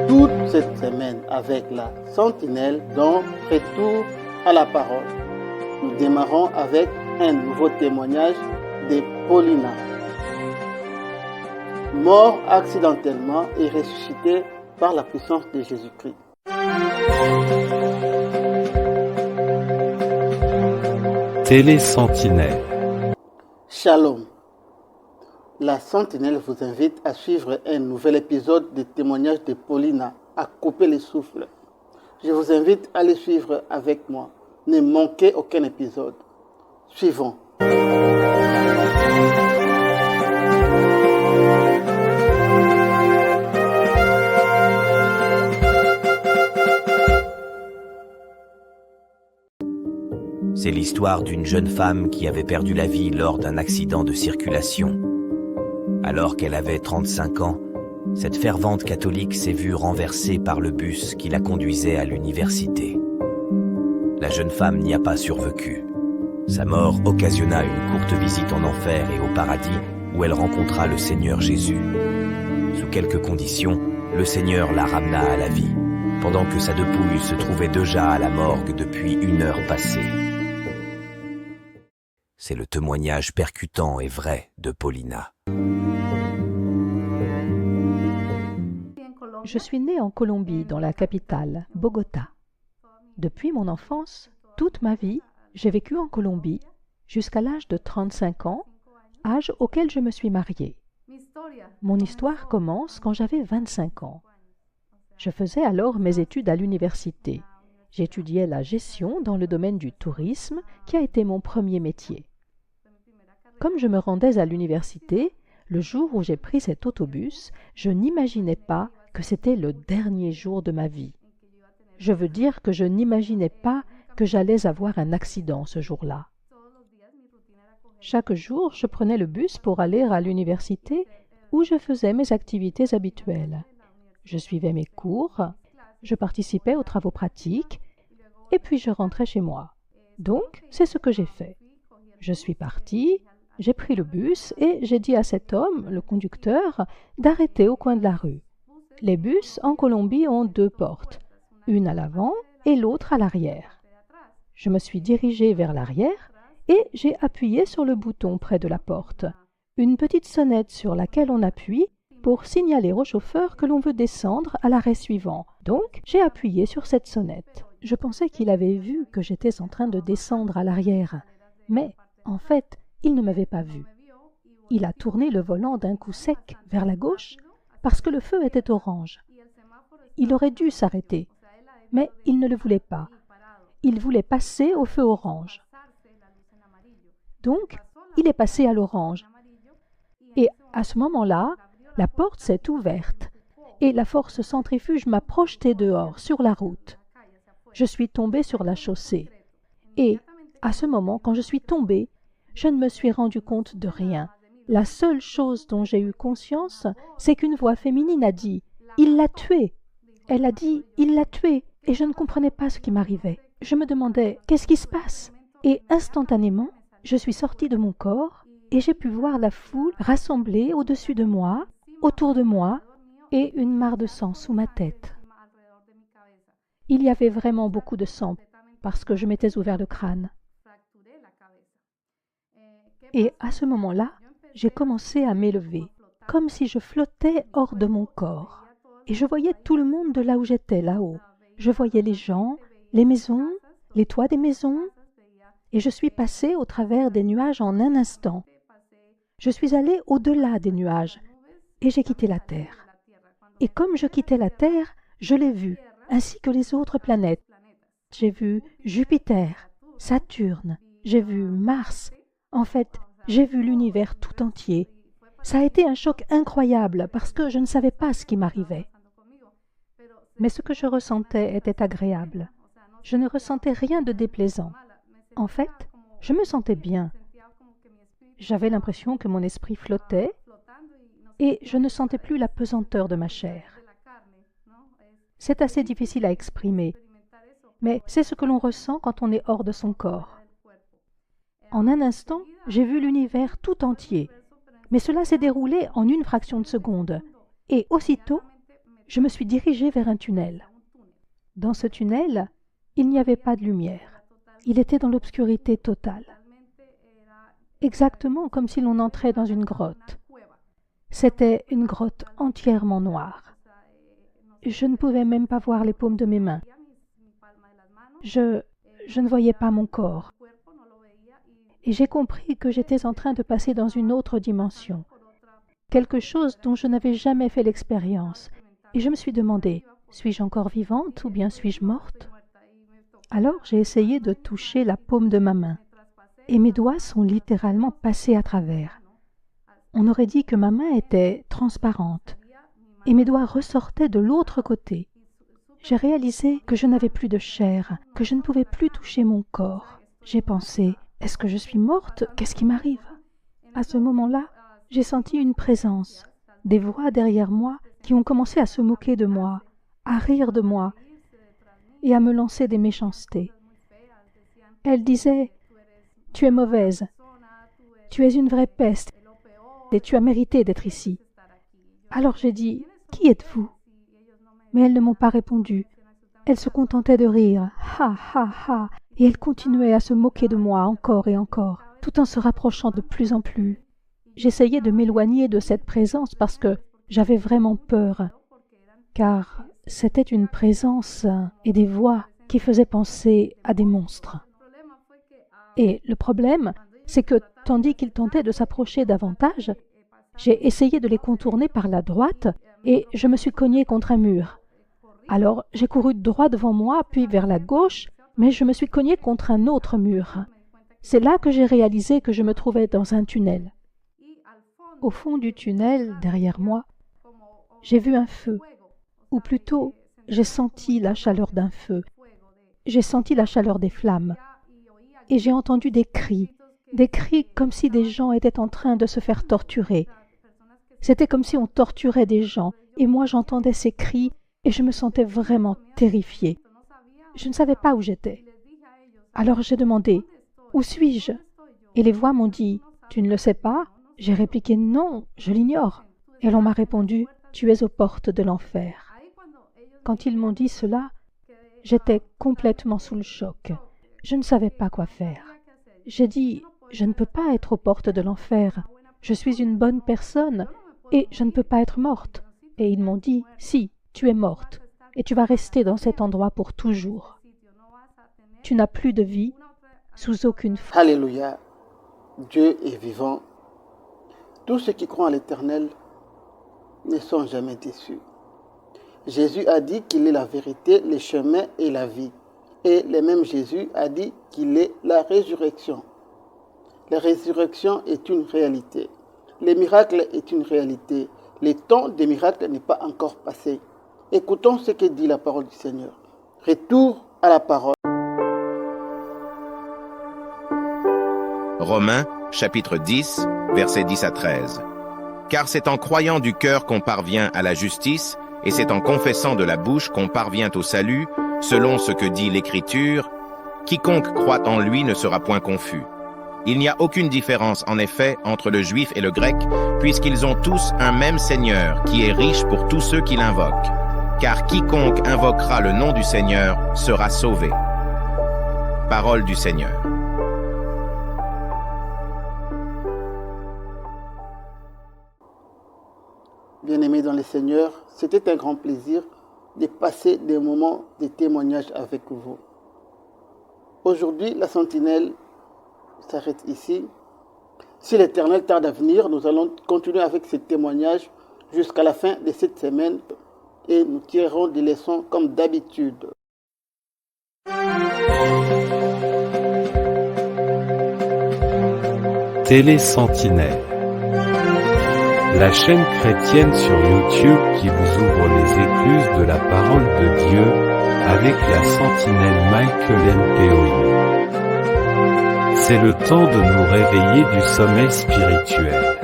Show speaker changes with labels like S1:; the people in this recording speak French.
S1: Toute cette semaine avec la Sentinelle dans Retour à la parole. Nous démarrons avec un nouveau témoignage de Paulina. Mort accidentellement et ressuscitée par la puissance de Jésus-Christ.
S2: Télé-Sentinelle.
S1: Shalom. La Sentinelle vous invite à suivre un nouvel épisode des témoignages de Paulina, à couper les souffles. Je vous invite à les suivre avec moi. Ne manquez aucun épisode. Suivons.
S3: C'est l'histoire d'une jeune femme qui avait perdu la vie lors d'un accident de circulation. Alors qu'elle avait 35 ans, cette fervente catholique s'est vue renversée par le bus qui la conduisait à l'université. La jeune femme n'y a pas survécu. Sa mort occasionna une courte visite en enfer et au paradis où elle rencontra le Seigneur Jésus. Sous quelques conditions, le Seigneur la ramena à la vie, pendant que sa dépouille se trouvait déjà à la morgue depuis 1 heure passée. C'est le témoignage percutant et vrai de Paulina.
S4: Je suis née en Colombie, dans la capitale, Bogota. Depuis mon enfance, toute ma vie, j'ai vécu en Colombie jusqu'à l'âge de 35 ans, âge auquel je me suis mariée. Mon histoire commence quand j'avais 25 ans. Je faisais alors mes études à l'université. J'étudiais la gestion dans le domaine du tourisme, qui a été mon premier métier. Comme je me rendais à l'université, le jour où j'ai pris cet autobus, je n'imaginais pas que c'était le dernier jour de ma vie. Je veux dire que je n'imaginais pas que j'allais avoir un accident ce jour-là. Chaque jour, je prenais le bus pour aller à l'université où je faisais mes activités habituelles. Je suivais mes cours, je participais aux travaux pratiques et puis je rentrais chez moi. Donc, c'est ce que j'ai fait. Je suis partie, j'ai pris le bus et j'ai dit à cet homme, le conducteur, d'arrêter au coin de la rue. Les bus en Colombie ont 2 portes, une à l'avant et l'autre à l'arrière. Je me suis dirigée vers l'arrière et j'ai appuyé sur le bouton près de la porte, une petite sonnette sur laquelle on appuie pour signaler au chauffeur que l'on veut descendre à l'arrêt suivant. Donc, j'ai appuyé sur cette sonnette. Je pensais qu'il avait vu que j'étais en train de descendre à l'arrière, mais en fait, il ne m'avait pas vu. Il a tourné le volant d'un coup sec vers la gauche parce que le feu était orange. Il aurait dû s'arrêter, mais il ne le voulait pas. Il voulait passer au feu orange. Donc, il est passé à l'orange. Et à ce moment-là, la porte s'est ouverte et la force centrifuge m'a projeté dehors, sur la route. Je suis tombée sur la chaussée. Et à ce moment, quand je suis tombée, je ne me suis rendu compte de rien. La seule chose dont j'ai eu conscience, c'est qu'une voix féminine a dit « Il l'a tué ». Elle a dit « Il l'a tué » et je ne comprenais pas ce qui m'arrivait. Je me demandais « Qu'est-ce qui se passe ?» Et instantanément, je suis sortie de mon corps et j'ai pu voir la foule rassemblée au-dessus de moi, autour de moi, et une mare de sang sous ma tête. Il y avait vraiment beaucoup de sang parce que je m'étais ouvert le crâne. Et à ce moment-là, j'ai commencé à m'élever, comme si je flottais hors de mon corps. Et je voyais tout le monde de là où j'étais, là-haut. Je voyais les gens, les maisons, les toits des maisons, et je suis passée au travers des nuages en un instant. Je suis allée au-delà des nuages, et j'ai quitté la Terre. Et comme je quittais la Terre, je l'ai vue, ainsi que les autres planètes. J'ai vu Jupiter, Saturne, j'ai vu Mars. En fait, j'ai vu l'univers tout entier. Ça a été un choc incroyable parce que je ne savais pas ce qui m'arrivait. Mais ce que je ressentais était agréable. Je ne ressentais rien de déplaisant. En fait, je me sentais bien. J'avais l'impression que mon esprit flottait et je ne sentais plus la pesanteur de ma chair. C'est assez difficile à exprimer, mais c'est ce que l'on ressent quand on est hors de son corps. En un instant, j'ai vu l'univers tout entier. Mais cela s'est déroulé en une fraction de seconde. Et aussitôt, je me suis dirigée vers un tunnel. Dans ce tunnel, il n'y avait pas de lumière. Il était dans l'obscurité totale. Exactement comme si l'on entrait dans une grotte. C'était une grotte entièrement noire. Je ne pouvais même pas voir les paumes de mes mains. Je ne voyais pas mon corps. Et j'ai compris que j'étais en train de passer dans une autre dimension, quelque chose dont je n'avais jamais fait l'expérience. Et je me suis demandé, suis-je encore vivante ou bien suis-je morte? Alors j'ai essayé de toucher la paume de ma main, et mes doigts sont littéralement passés à travers. On aurait dit que ma main était transparente, et mes doigts ressortaient de l'autre côté. J'ai réalisé que je n'avais plus de chair, que je ne pouvais plus toucher mon corps. J'ai pensé, est-ce que je suis morte? Qu'est-ce qui m'arrive? À ce moment-là, j'ai senti une présence, des voix derrière moi qui ont commencé à se moquer de moi, à rire de moi et à me lancer des méchancetés. Elles disaient, « Tu es mauvaise, tu es une vraie peste et tu as mérité d'être ici. » Alors j'ai dit, « Qui êtes-vous » Mais elles ne m'ont pas répondu. Elles se contentaient de rire, « Ha, ha, ha !» Et elles continuaient à se moquer de moi encore et encore, tout en se rapprochant de plus en plus. J'essayais de m'éloigner de cette présence parce que j'avais vraiment peur, car c'était une présence et des voix qui faisaient penser à des monstres. Et le problème, c'est que tandis qu'ils tentaient de s'approcher davantage, j'ai essayé de les contourner par la droite et je me suis cognée contre un mur. Alors j'ai couru droit devant moi, puis vers la gauche, mais je me suis cognée contre un autre mur. C'est là que j'ai réalisé que je me trouvais dans un tunnel. Au fond du tunnel, derrière moi, j'ai vu un feu, ou plutôt, j'ai senti la chaleur d'un feu. J'ai senti la chaleur des flammes. Et j'ai entendu des cris comme si des gens étaient en train de se faire torturer. C'était comme si on torturait des gens, et moi j'entendais ces cris, et je me sentais vraiment terrifiée. Je ne savais pas où j'étais. Alors j'ai demandé, « Où suis-je » Et les voix m'ont dit, « Tu ne le sais pas ?» J'ai répliqué, « Non, je l'ignore. » Et l'on m'a répondu, « Tu es aux portes de l'enfer. » Quand ils m'ont dit cela, j'étais complètement sous le choc. Je ne savais pas quoi faire. J'ai dit, « Je ne peux pas être aux portes de l'enfer. Je suis une bonne personne et je ne peux pas être morte. » Et ils m'ont dit, « Si, tu es morte et tu vas rester dans cet endroit pour toujours. Tu n'as plus de vie sous aucune forme. »
S1: Alléluia. Dieu est vivant. Tous ceux qui croient en l'Éternel ne sont jamais déçus. Jésus a dit qu'il est la vérité, le chemin et la vie. Et le même Jésus a dit qu'il est la résurrection. La résurrection est une réalité. Le miracle est une réalité. Le temps des miracles n'est pas encore passé. Écoutons ce que dit la parole du Seigneur. Retour à la parole.
S2: Romains, chapitre 10, versets 10 à 13. Car c'est en croyant du cœur qu'on parvient à la justice, et c'est en confessant de la bouche qu'on parvient au salut, selon ce que dit l'Écriture, « Quiconque croit en lui ne sera point confus. » Il n'y a aucune différence, en effet, entre le juif et le grec, puisqu'ils ont tous un même Seigneur, qui est riche pour tous ceux qui l'invoquent. Car quiconque invoquera le nom du Seigneur sera sauvé. Parole du Seigneur.
S1: Bien-aimés dans le Seigneur, c'était un grand plaisir de passer des moments de témoignage avec vous. Aujourd'hui, la sentinelle s'arrête ici. Si l'Éternel tarde à venir, nous allons continuer avec ces témoignages jusqu'à la fin de cette semaine et nous tirerons des leçons comme d'habitude.
S5: Télé Sentinelle, la chaîne chrétienne sur YouTube qui vous ouvre les écluses de la parole de Dieu avec la sentinelle Michael Mpeoui. C'est le temps de nous réveiller du sommeil spirituel.